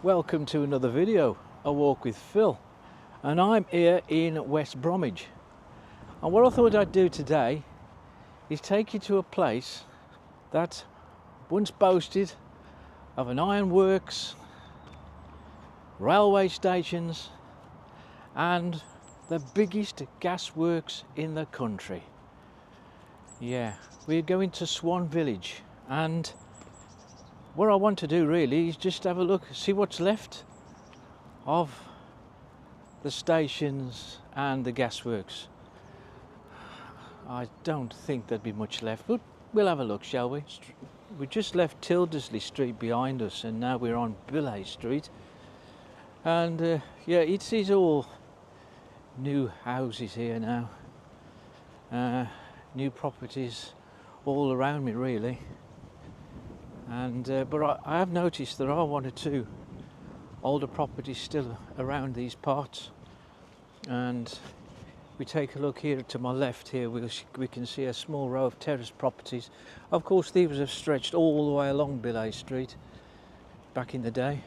Welcome to another video, A Walk with Phil, and I'm here in West Bromwich. And what I thought I'd do today is take you to a place that once boasted of an ironworks, railway stations and the biggest gasworks in the country. Yeah, we're going to Swan Village, and what I want to do really is just have a look, see what's left of the stations and the gasworks. I don't think there'd be much left, but we'll have a look, shall we? We just left Tildesley Street behind us, and now we're on Billay Street. And yeah, it's all new houses here now. New properties all around me, really. And but I have noticed there are one or two older properties still around these parts. And we take a look here to my left here, we can see a small row of terrace properties. Of course, these have stretched all the way along Billay Street back in the day.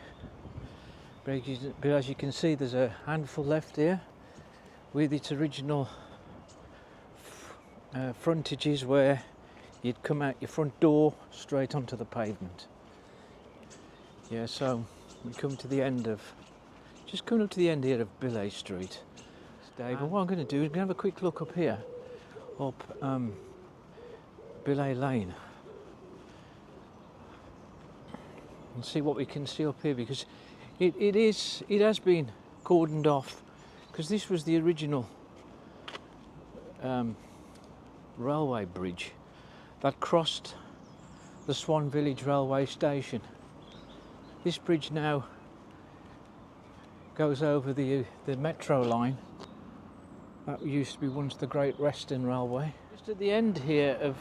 But as you can see, there's a handful left here with its original frontages where you'd come out your front door straight onto the pavement. Yeah, so we come to the end of, just coming up to the end here of Billay Street. But what I'm going to do is have a quick look up here, up Billay Lane, and see what we can see up here, because it has been cordoned off, because this was the original railway bridge that crossed the Swan Village railway station. This bridge now goes over the metro line. That used to be once the Great Western Railway. Just at the end here of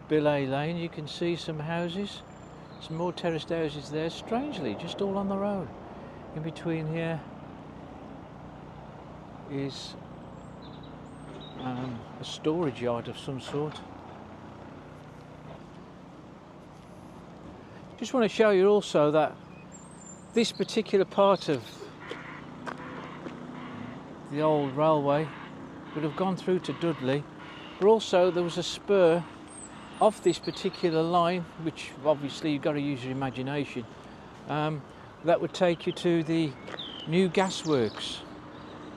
Billay Lane, you can see some houses, some more terraced houses there, strangely, just all on the road. In between here is a storage yard of some sort. Just want to show you also that this particular part of the old railway would have gone through to Dudley, but also there was a spur off this particular line, which obviously you've got to use your imagination, that would take you to the new gasworks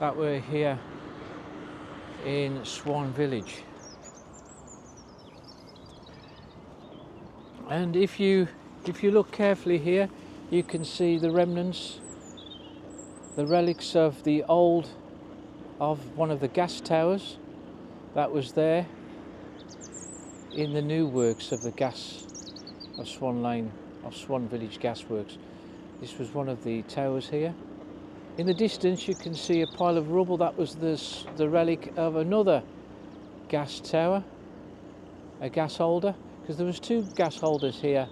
that were here in Swan Village. And if you look carefully here, you can see the remnants, the relics of the old, of one of the gas towers that was there in the new works of the gas of Swan Lane, of Swan Village Gasworks. This was one of the towers here. In the distance you can see a pile of rubble. That was the relic of another gas tower, a gas holder, because there was two gas holders here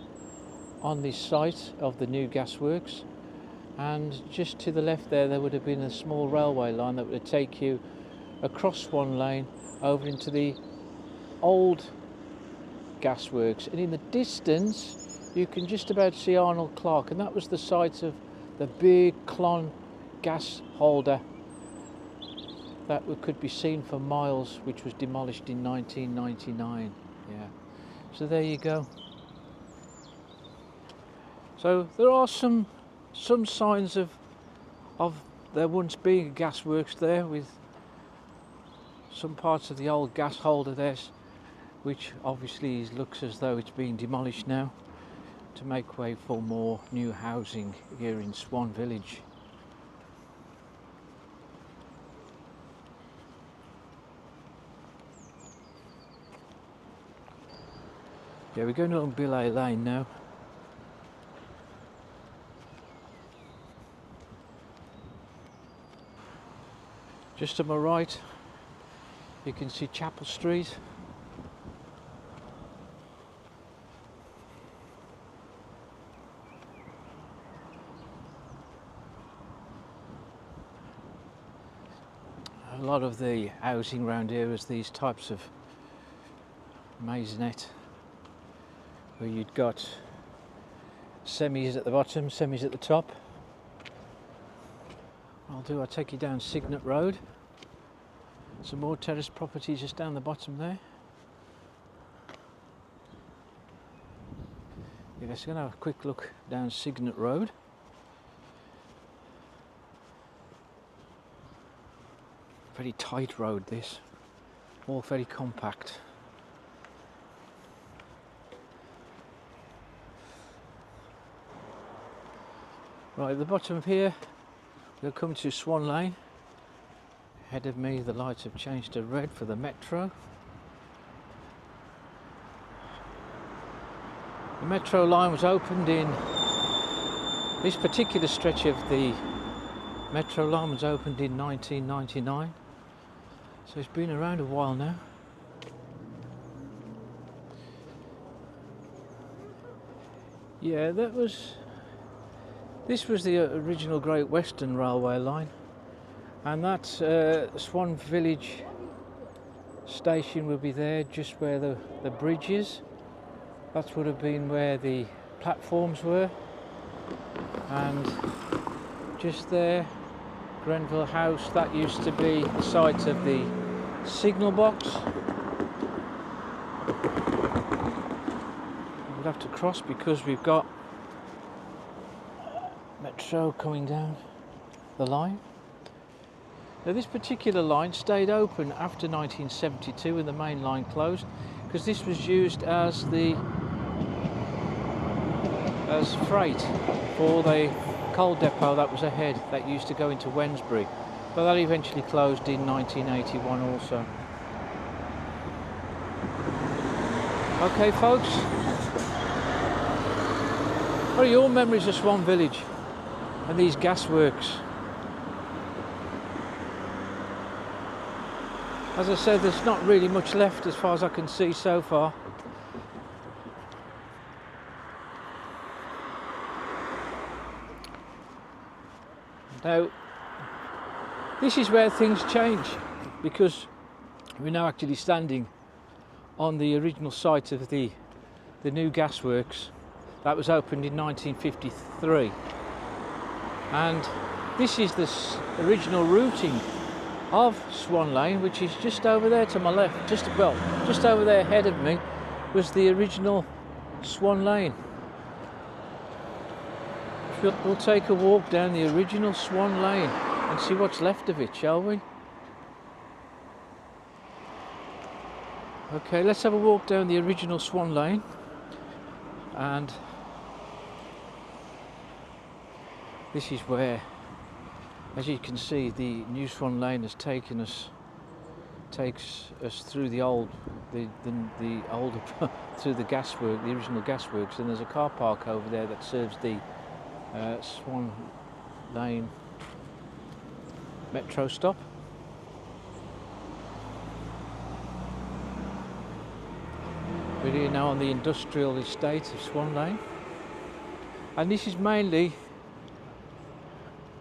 on this site of the new gasworks, and just to the left there would have been a small railway line that would take you across Swan Lane over into the old gasworks. And in the distance you can just about see Arnold Clark, and that was the site of the big Clon gas holder that could be seen for miles, which was demolished in 1999. Yeah, so there you go. So there are some signs of there once being gasworks there, with some parts of the old gas holder there, which obviously looks as though it's being demolished now to make way for more new housing here in Swan Village. Yeah, we're going on Billay Lane now. Just to my right, you can see Chapel Street. A lot of the housing around here is these types of maisonette, where you'd got semis at the bottom, semis at the top. I'll take you down Signet Road. Some more terrace properties just down the bottom there. Yeah, let's go and have a quick look down Signet Road. Very tight road this, all very compact. Right at the bottom of here, we'll come to Swan Lane. Ahead of me the lights have changed to red for the metro. The metro line was opened in, this particular stretch of the metro line was opened in 1999. So it's been around a while now. Yeah, this was the original Great Western Railway line, and that Swan Village station will be there just where the bridge is. That would have been where the platforms were, and just there, Grenville House, that used to be the site of the signal box. We'll have to cross because we've got metro coming down the line. Now this particular line stayed open after 1972 when the main line closed, because this was used as freight for the coal depot that was ahead that used to go into Wednesbury, but that eventually closed in 1981 also. Okay folks, what are your memories of Swan Village and these gasworks? As I said, there's not really much left as far as I can see so far. Now, this is where things change, because we're now actually standing on the original site of the new gasworks that was opened in 1953, and this is the original routing of Swan Lane, which is just over there to my left, just over there ahead of me was the original Swan Lane. We'll take a walk down the original Swan Lane and see what's left of it, shall we? Okay, let's have a walk down the original Swan Lane, and this is where, as you can see, the new Swan Lane has takes us through the older through the gaswork, the original gasworks, and there's a car park over there that serves the Swan Lane metro stop. We're here now on the industrial estate of Swan Lane, and this is mainly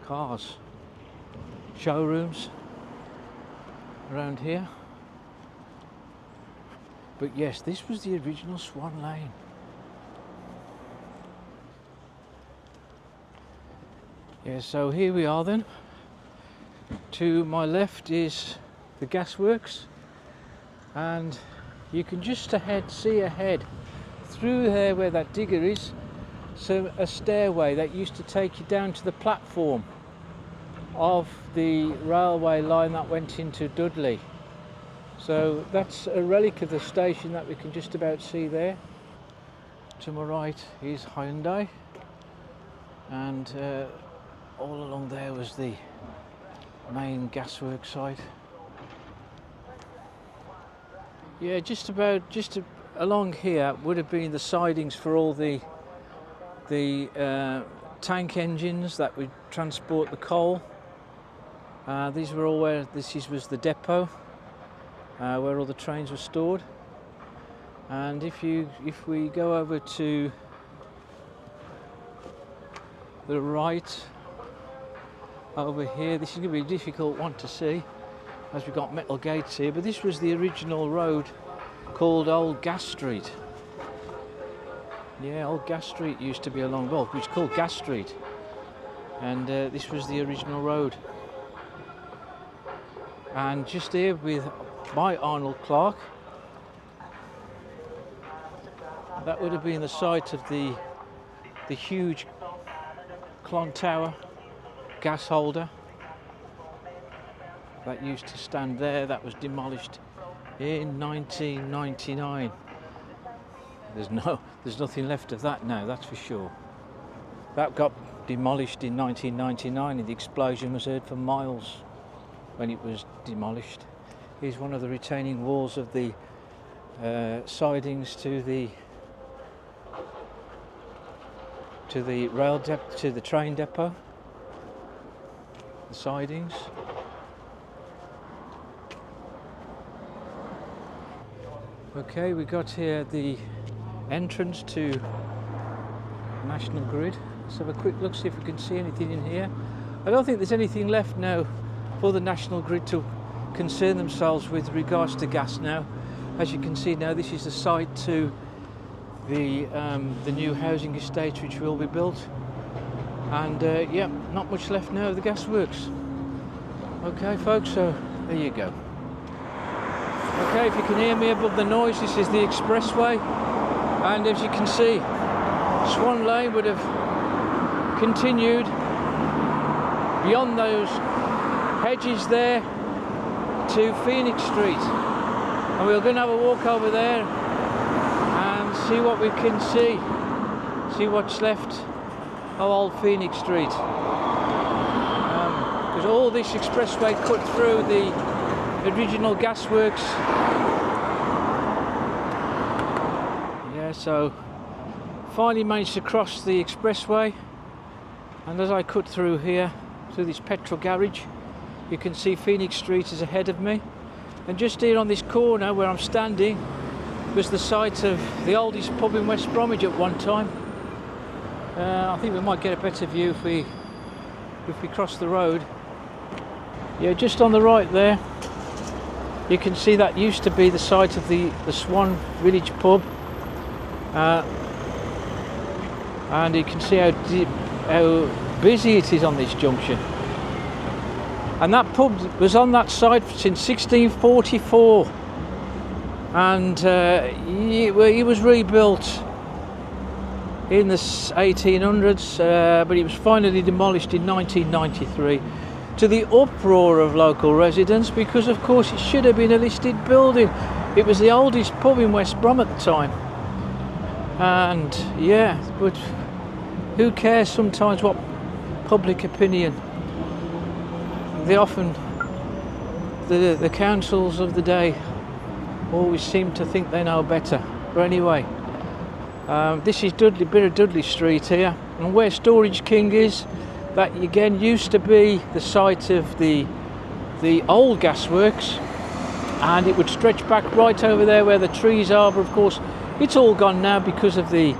cars, showrooms around here. But yes, this was the original Swan Lane. Yeah, so here we are then. To my left is the gasworks, and you can just see ahead through there where that digger is, so a stairway that used to take you down to the platform of the railway line that went into Dudley. So that's a relic of the station that we can just about see there. To my right is Hyundai, and all along there was the main gaswork site. Yeah, along here would have been the sidings for all the tank engines that would transport the coal. These were all where this was the depot, where all the trains were stored. And if we go over to the right over here, this is going to be a difficult one to see as we've got metal gates here, but this was the original road called Old Gas Street. Yeah, Old Gas Street used to be along, well, it's called Gas Street, and this was the original road. And just here with my Arnold Clark, that would have been the site of the huge Clon Tower gas holder that used to stand there. That was demolished in 1999. There's nothing left of that now, that's for sure. That got demolished in 1999 and the explosion was heard for miles when it was demolished. Here's one of the retaining walls of the sidings to the train depot. The sidings. Okay, we got here the entrance to National Grid. Let's have a quick look, see if we can see anything in here. I don't think there's anything left now for the National Grid to concern themselves with regards to gas now. As you can see now, this is the site to the new housing estate which will be built. And yeah, not much left now of the gasworks. Okay folks, so there you go. Okay, if you can hear me above the noise, this is the expressway, and as you can see, Swan Lane would have continued beyond those hedges there to Phoenix Street, and we're going to have a walk over there and see what we can see what's left of old Phoenix Street, because all this expressway cut through the original gasworks. Yeah, so finally managed to cross the expressway, and as I cut through here, through this petrol garage, you can see Phoenix Street is ahead of me, and just here on this corner where I'm standing was the site of the oldest pub in West Bromwich at one time. I think we might get a better view if we cross the road. Yeah, just on the right there, you can see that used to be the site of the Swan Village pub, and you can see how busy it is on this junction. And that pub was on that site since 1644, and it was rebuilt in the 1800s, but it was finally demolished in 1993. To the uproar of local residents, because of course it should have been a listed building. It was the oldest pub in West Brom at the time, and yeah, but who cares sometimes what public opinion? The councils of the day always seem to think they know better. But anyway, this is bit of Dudley Street here, and where Storage King is, that again used to be the site of the old gasworks, and it would stretch back right over there where the trees are, but of course it's all gone now because of the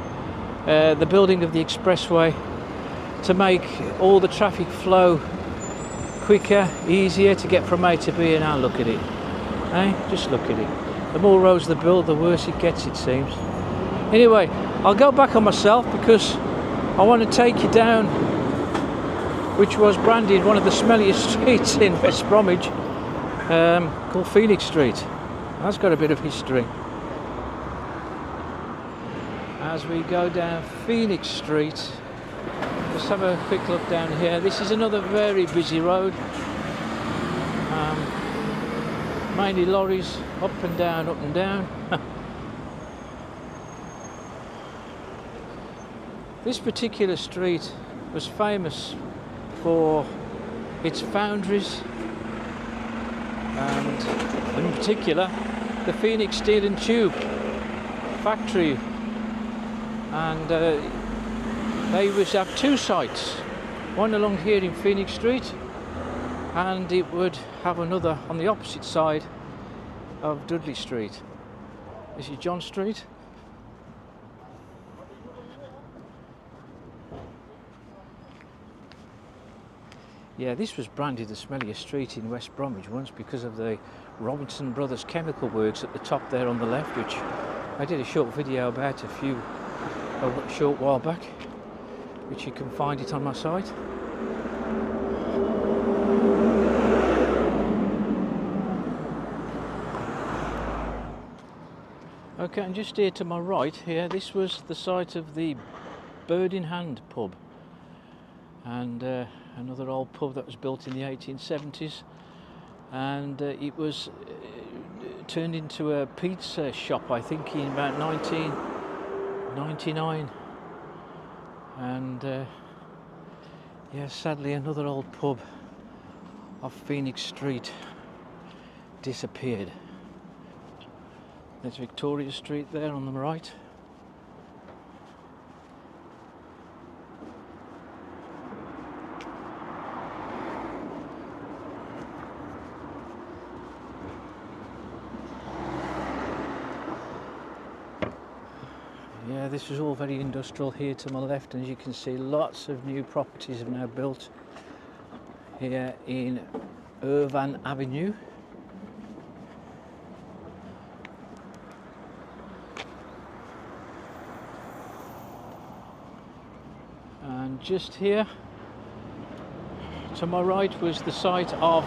building of the expressway to make all the traffic flow quicker, easier to get from A to B. And now look at it, just look at it. The more roads they build, the worse it gets, it seems. Anyway, I'll go back on myself because I want to take you down, which was branded one of the smelliest streets in West Bromwich, called Phoenix Street. That's got a bit of history. As we go down Phoenix Street, just have a quick look down here. This is another very busy road. Mainly lorries, up and down, up and down. This particular street was famous for its foundries, and in particular the Phoenix Steel and Tube factory, and they would have two sites, one along here in Phoenix Street, and it would have another on the opposite side of Dudley Street. This is John Street. Yeah, this was branded the smelliest street in West Bromwich once because of the Robinson Brothers Chemical Works at the top there on the left, which I did a short video about a short while back, which you can find it on my site. Okay, and just here to my right here, this was the site of the Bird in Hand pub, and another old pub that was built in the 1870s, and it was turned into a pizza shop, I think, in about 1999. And yeah, sadly another old pub off Phoenix Street disappeared. There's Victoria Street there on the right. Yeah, this is all very industrial here to my left, and as you can see, lots of new properties have now built here in Irvine Avenue. And just here to my right was the site of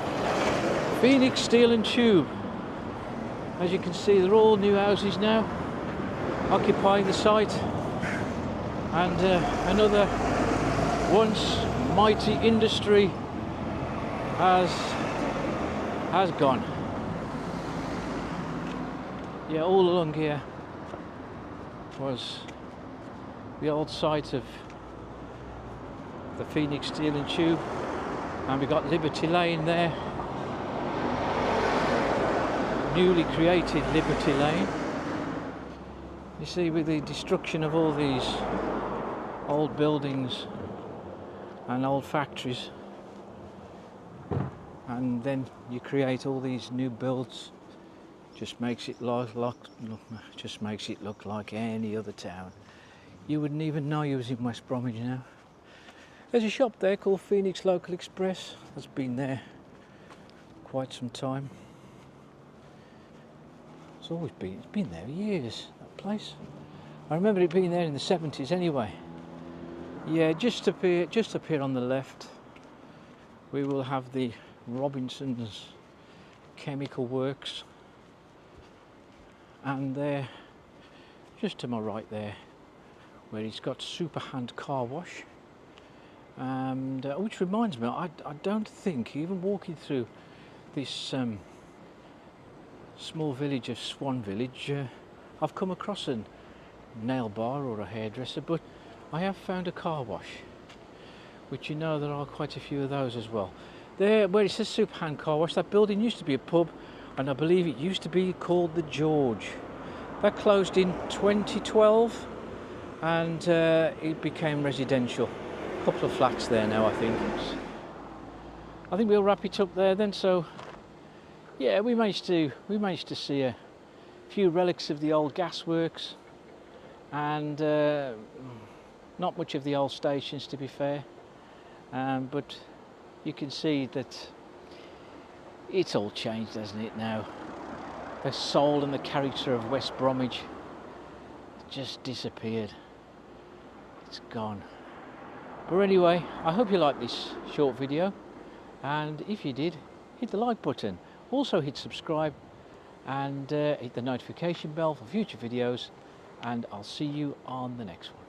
Phoenix Steel and Tube. As you can see, they're all new houses now occupying the site, and another once mighty industry has gone. Yeah, all along here was the old site of the Phoenix Steel and Tube, and we got Liberty Lane there, newly created Liberty Lane. You see, with the destruction of all these old buildings and old factories, and then you create all these new builds, just makes it look like any other town. You wouldn't even know you was in West Bromwich now. There's a shop there called Phoenix Local Express that's been there quite some time. It's been there years, that place. I remember it being there in the 70s anyway. Yeah, just up here on the left, we will have the Robinson's Chemical Works, and there, just to my right there, where he's got Super Hand Car Wash, and which reminds me, I don't think, even walking through this small village of Swan Village, I've come across a nail bar or a hairdresser, but I have found a car wash, which, you know, there are quite a few of those as well. There, where it says Super Hand Car Wash, that building used to be a pub, and I believe it used to be called the George. That closed in 2012, and it became residential. A couple of flats there now, I think. I think we'll wrap it up there then. So yeah, we managed to see a few relics of the old gasworks, and not much of the old stations, to be fair, but you can see that it's all changed, hasn't it, now? The soul and the character of West Bromwich just disappeared. It's gone. But anyway, I hope you liked this short video, and if you did, hit the like button. Also hit subscribe, and hit the notification bell for future videos, and I'll see you on the next one.